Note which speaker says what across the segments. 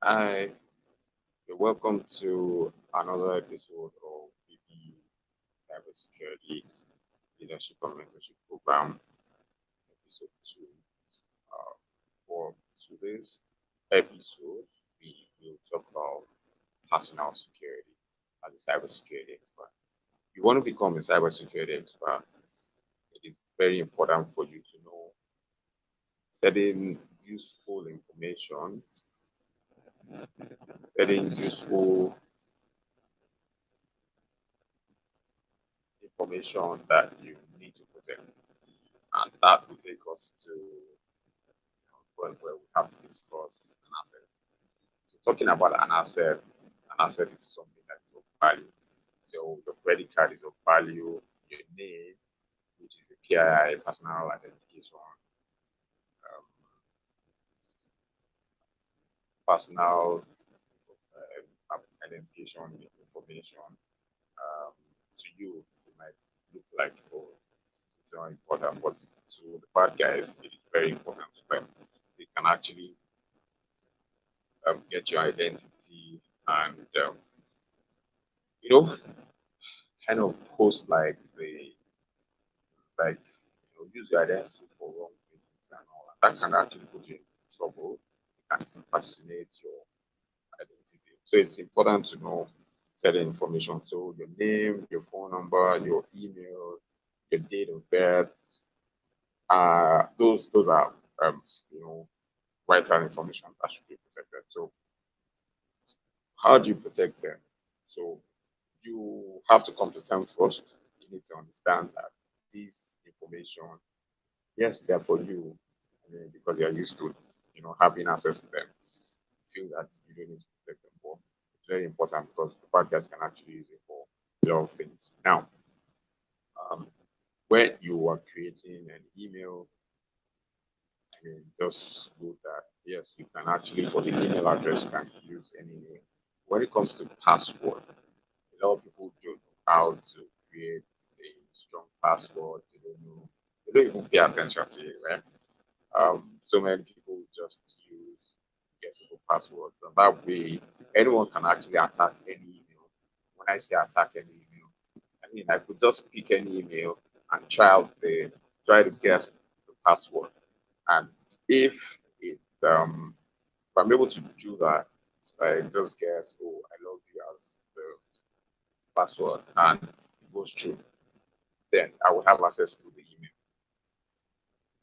Speaker 1: Hi, welcome to another episode of the Cybersecurity Leadership and Mentorship Program, episode 2. For today's episode, we will talk about personal security as a cybersecurity expert. If you want to become a cybersecurity expert, it is very important for you to know certain useful certain useful information that you need to protect. And that will take us to point where we have to discuss an asset. So talking about an asset is something that is of value. So your credit card is of value, your name, which is the PII, personal identification, um, personal identification information to you, it might look like, oh, it's not important, but to the bad guys, it is very important to them. They can actually get your identity and you know kind of post use your identity for wrong things and all that. That can actually put you in trouble. It can impersonate your identity. So it's important to know certain information. So your name, your phone number, your email, your date of birth. Those are um, you know vital information that should be protected. So how do you protect them? So you have to come to terms first. You need to understand that this information, yes, they're for you, because you're used to, having access to them. You feel that you don't need to protect them, but it's very important because the bad guys can actually use it for a lot of things. Now, um, when you are creating an email, just good that yes, you can actually for the email address you can use any name. When it comes to password, a lot of people don't know how to create a strong password. They don't even pay attention to it, right? So many people just use guessable passwords, and that way anyone can actually attack any email. When I say attack any email, I could just pick any email and try to guess the password. And if it if I'm able to do that, I just guess, oh, I love you as the password, and it goes through, then I will have access to the email.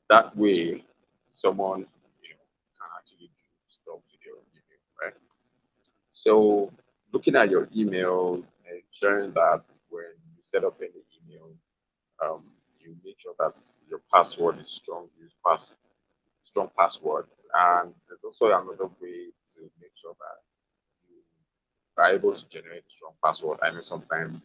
Speaker 1: That way, someone can actually do stuff with your email, right? So, looking at your email, ensuring that when you set up any email, um, you make sure that your password is strong. Use strong password, and there's also another way to make sure that you are able to generate a strong password. Sometimes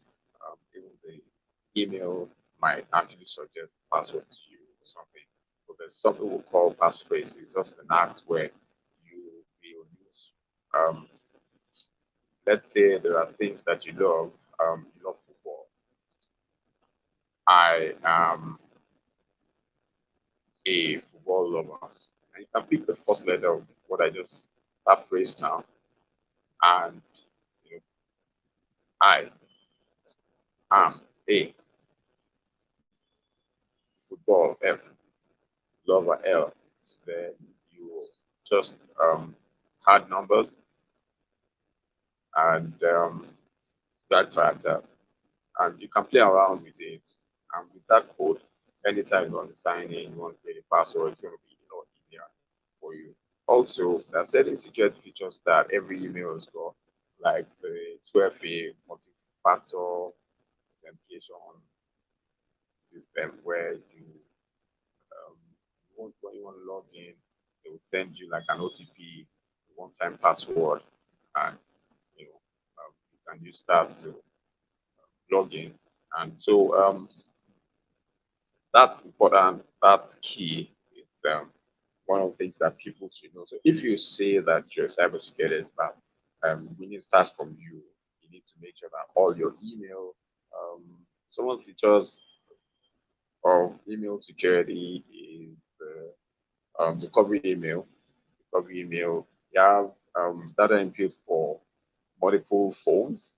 Speaker 1: even the email might actually suggest password to you or something. But there's something we call passphrase. It's just an act where you will use. Let's say there are things that you love. You love football. I am a football lover. And you can pick the first letter of what I just that phrase now, and you know, I am a football F lover L. Then you just add numbers and that character, and you can play around with it. And with that code, anytime you want to sign in, you want to play the password, it's going to be a lot easier for you. Also, there are certain security features that every email has got, like the 2FA multi-factor authentication system, where um, when you want to log in, they will send you like an OTP, one-time password, and you can use that to log in. And so that's important. That's key. It's one of the things that people should know. So if you say that you're a cybersecurity expert, we need to start from you. You need to make sure that all your email, um, some of the features of email security is the recovery email. Recovery email. You have data input for multiple phones,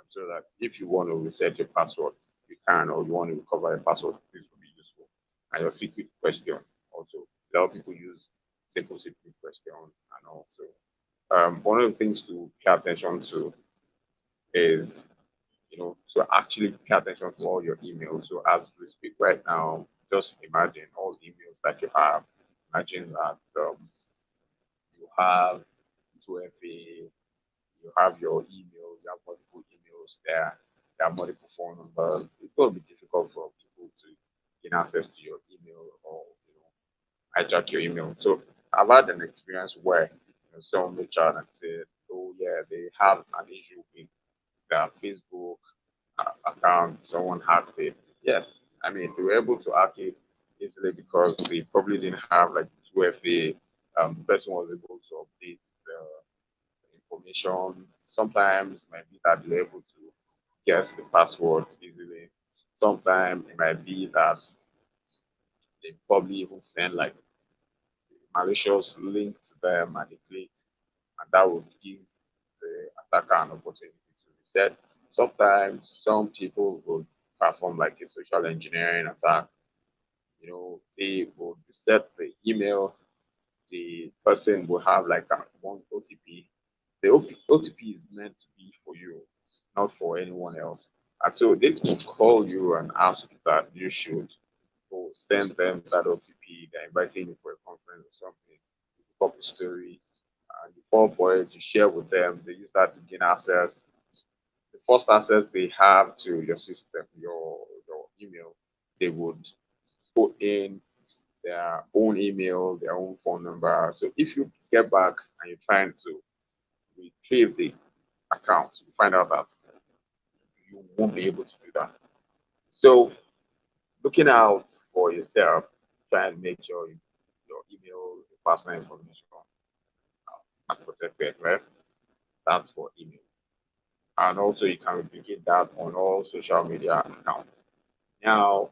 Speaker 1: so that if you want to reset your password, you can, or you want to recover a password, this will be useful. And your secret question also. A lot of people use simple secret question, and also one of the things to pay attention to is, to actually pay attention to all your emails. So as we speak right now, just imagine all the emails that you have. Imagine that you have 2FA, you have your email, you have multiple emails there, there are multiple phone numbers. It's going to be difficult for people to gain access to your email, or hijack your email. So I've had an experience where someone reached out and said, "Oh yeah, they have an issue with their Facebook account. Someone hacked it." Yes, I mean they were able to hack it easily because they probably didn't have like 2FA. The person was able to update the information. Sometimes it might be that you're able to guess the password easily. Sometimes it might be that they probably even send like malicious link to them and they click, and that would give the attacker an opportunity to reset. Sometimes some people would perform like a social engineering attack. They would reset the email. The person will have like one OTP. The OTP is meant to be for you, not for anyone else. And so they will call you and ask that you should go send them that OTP. They're inviting you for a conference or something. You copy story and you fall for it, you share with them. They use that to gain access. The first access they have to your system, your email, they would put in their own email, their own phone number. So if you get back and you're trying to retrieve the account, you find out that you won't be able to do that. So looking out for yourself, try and make sure your email, your personal information are protected, right? That's for email. And also you can replicate that on all social media accounts. Now,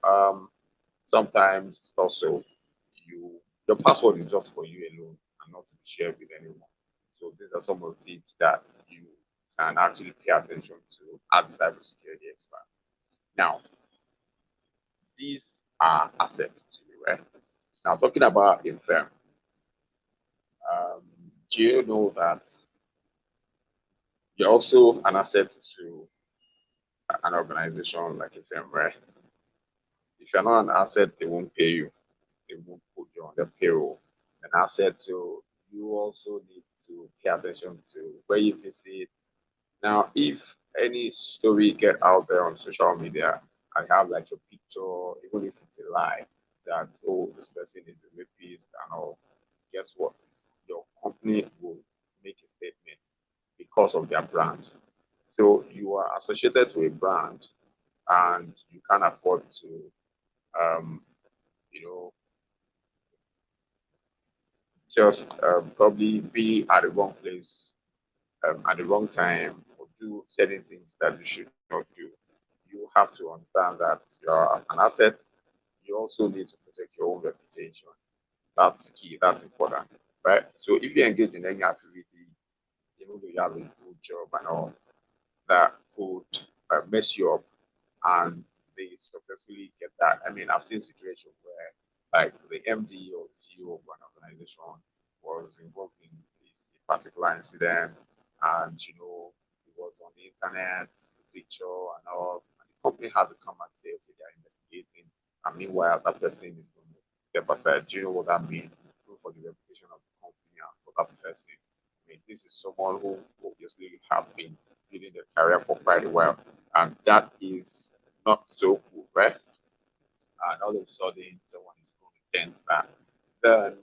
Speaker 1: sometimes also your password is just for you alone and not to be shared with anyone. So these are some of the tips that you can actually pay attention to as a cybersecurity expert. Now, these are assets to you, right? Now, talking about a firm, um, do you know that you're also an asset to an organization like a firm, right? If you're not an asset, they won't pay you. They won't put you on their payroll. An asset, so you also need to pay attention to where you visit. Now, if any story get out there on social media and have like a picture, even if it's a lie, that oh this person is a rapist and all, guess what? Your company will make a statement because of their brand. So you are associated to a brand, and you can't afford to, um, you know, just probably be at the wrong place at the wrong time, or do certain things that you should not do. You have to understand that you're an asset. You also need to protect your own reputation. That's key. That's important, right? So if you engage in any activity, even though you have a good job and all, that could mess you up, and they successfully get that. I mean, I've seen situations where like the MD or the CEO of an organization was involved in this particular incident, and it was on the internet, the picture and all, and the company had to come and say, okay, they're investigating, and meanwhile that person is going to step aside. Do you know what that means? For the reputation of the company and for that person. I mean, this is someone who obviously have been building their career for quite a while, and that is not so cool, right? And all of a sudden, someone is going to tense that. Then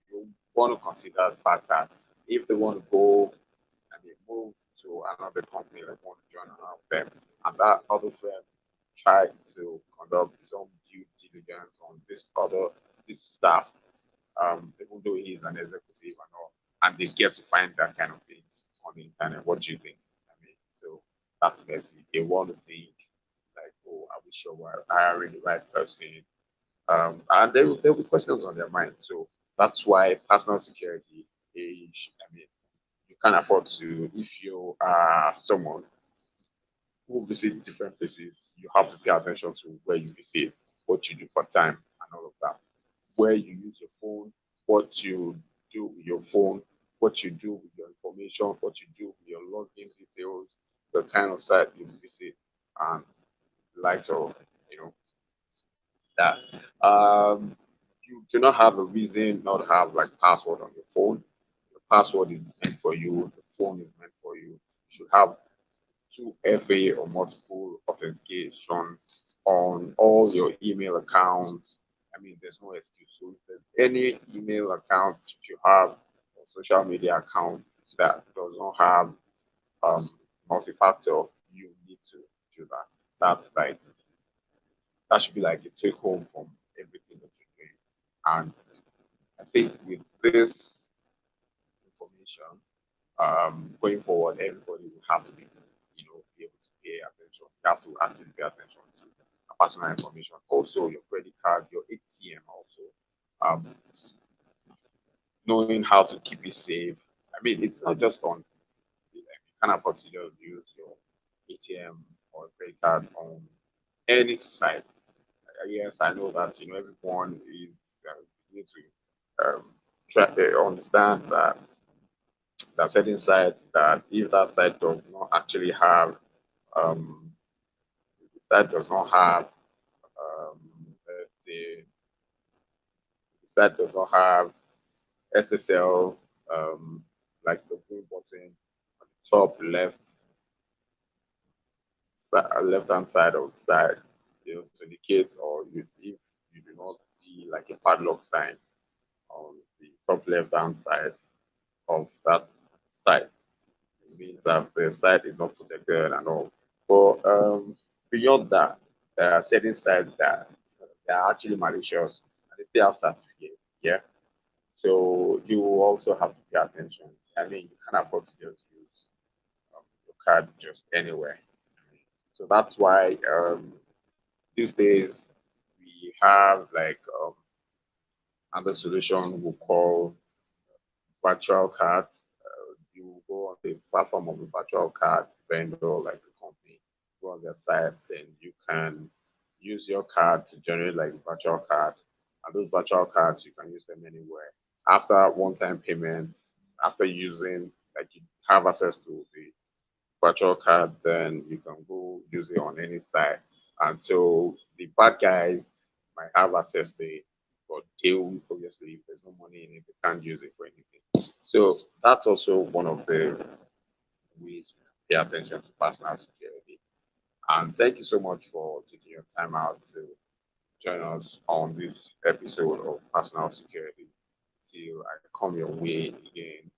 Speaker 1: you want to consider the fact that if they want to go and they move to another company, like want to join another firm, and that other firm tried to conduct some due diligence on this staff, even though he's an executive and all, and they get to find that kind of thing on the internet. What do you think? I mean, so that's messy. They want to think like, oh, are we sure we're hiring the right person? And there will be questions on their mind. So that's why personal security age. I mean, you can't afford to, if you are someone who visit different places, you have to pay attention to where you visit, what you do for time, and all of that. Where you use your phone, what you do with your phone, what you do with your information, what you do with your login details, the kind of site you visit, and likes of you know that. You do not have a reason not to have like password on your phone. The password is meant for you. The phone is meant for you. You should have 2FA or multiple authentication on all your email accounts. I mean, there's no excuse. So if there's any email account you have or social media account that does not have um, multi-factor, you need to do that. That's like that should be like a take home from everything that you're doing. And I think with this information, going forward, everybody will have to be able to pay attention. You have to actually pay attention to personal information. Also, your credit card, your ATM, also knowing how to keep it safe. I mean, it's not just on. You can afford to just use your ATM or credit card on any site. Yes, I know that everyone is need to try to understand that there are certain sites that if that site does not actually have um, the site does not have um, the site does not have SSL like the green button on the top left hand side of the side, to indicate or if you do not see like a padlock sign on the top left hand side of that site, it means that the site is not protected and all. But beyond that, there are certain sites that they are actually malicious and they still have certificates. Yeah. So you also have to pay attention. I mean, you can't afford to just use your card just anywhere. So that's why these days we have like another solution we call virtual cards. You go on the platform of the virtual card vendor, like the company, go on their site, then you can use your card to generate like a virtual card. And those virtual cards, you can use them anywhere. After one-time payments, after using, like you have access to the virtual card, then you can go use it on any site. And so the bad guys might have access to it, but they will obviously, if there's no money in it, they can't use it for anything. So that's also one of the ways to pay attention to personal security. And thank you so much for taking your time out to join us on this episode of Personal Security. Till I come your way again